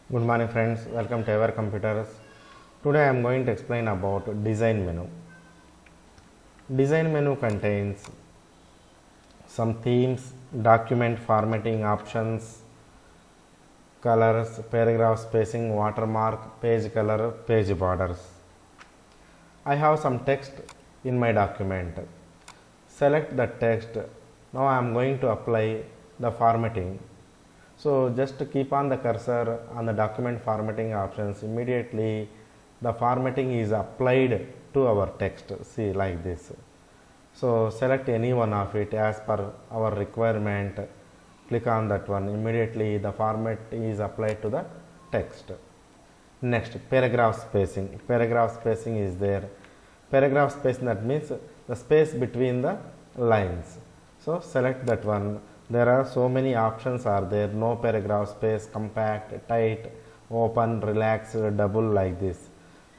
Good morning friends, welcome to Ever Computers. Today I am going to explain about design menu. Design menu contains some themes, document formatting options, colors, paragraph spacing, watermark, page color, page borders. I have some text in my document. Select the text. Now I am going to apply the formatting. So just keep on the cursor on the document formatting options. Immediately the formatting is applied to our text. See, like this. So select any one of it as per our requirement. Click on that one. Immediately the format is applied to the text. Next, paragraph spacing. Paragraph spacing is there. Paragraph spacing, that means the space between the lines. So select that one. There are so many options are there. No paragraph space, compact, tight, open, relaxed, double, like this.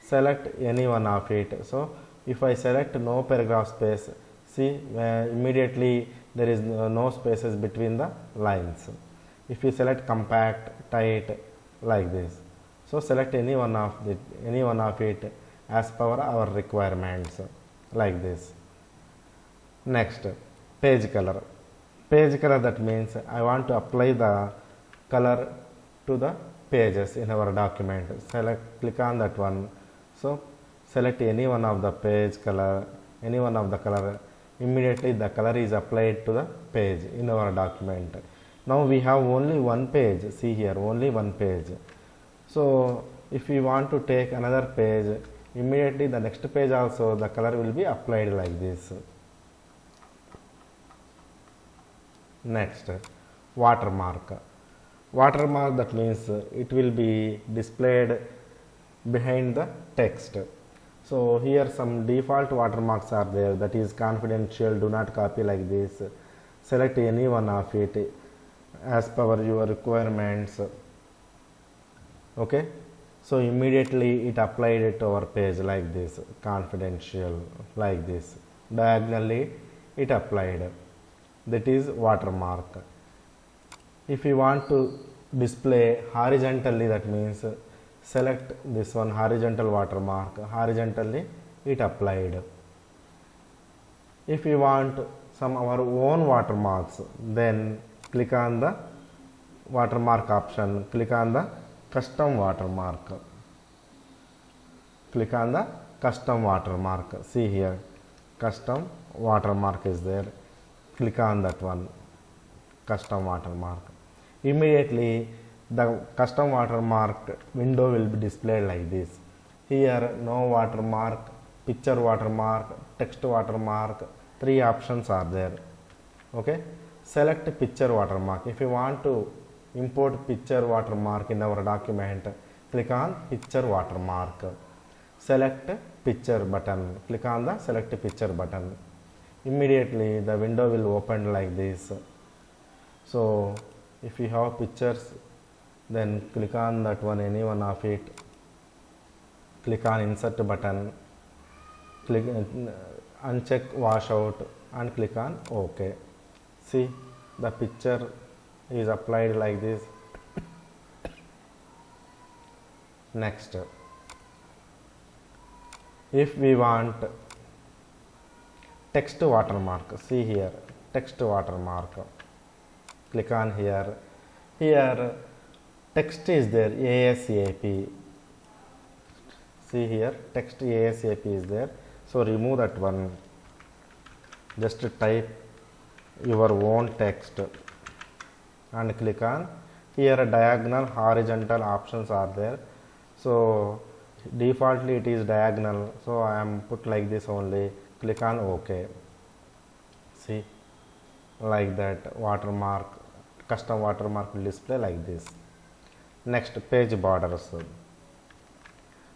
Select any one of it. So if I select no paragraph space, see immediately there is no spaces between the lines. If you select compact, tight, like this. So select any one of it as per our requirements, like this. Next, page color. Page color, that means I want to apply the color to the pages in our document. Click on that one. So select any one of the page color, any one of the color. Immediately the color is applied to the page in our document. Now we have only one page. See here, only one page. So if we want to take another page, immediately the next page also the color will be applied like this. Next, watermark. Watermark, that means it will be displayed behind the text. So here some default watermarks are there, that is confidential, do not copy, like this. Select any one of it as per your requirements. Okay, so immediately it applied it to our page like this, confidential, like this. Diagonally it applied. That is watermark. If you want to display horizontally, that means select this one, horizontal watermark. Horizontally it applied. If you want some our own watermarks, then click on the watermark option. Click on the custom watermark. Click on the custom watermark. See here, custom watermark is there. Click on that one, custom watermark. Immediately the custom watermark window will be displayed like this. Here no watermark, picture watermark, text watermark, three options are there. Okay, select picture watermark. If you want to import picture watermark in our document, click on picture watermark. Select picture button. Click on the select picture button. Immediately the window will open like this. So if you have pictures, then click on that one, any one of it. Click on insert button. Click uncheck washout and click on OK. See, the picture is applied like this. Next, if we want text watermark, see here, text watermark. Click on here. Here text is there, ASAP. See here, text ASAP is there. So remove that one. Just type your own text and click on. Here diagonal, horizontal options are there. So defaultly it is diagonal, so I am put like this only. Click on OK. See, like that, watermark, custom watermark will display like this. Next, page borders.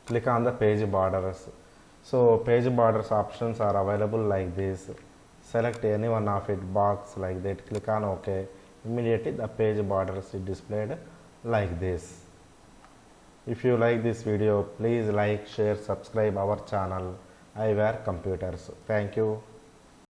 Click on the page borders. So page borders options are available like this. Select any one of it, box, like that. Click on OK. Immediately the page borders is displayed like this. If you like this video, please like, share, subscribe our channel Ever Computers. Thank you.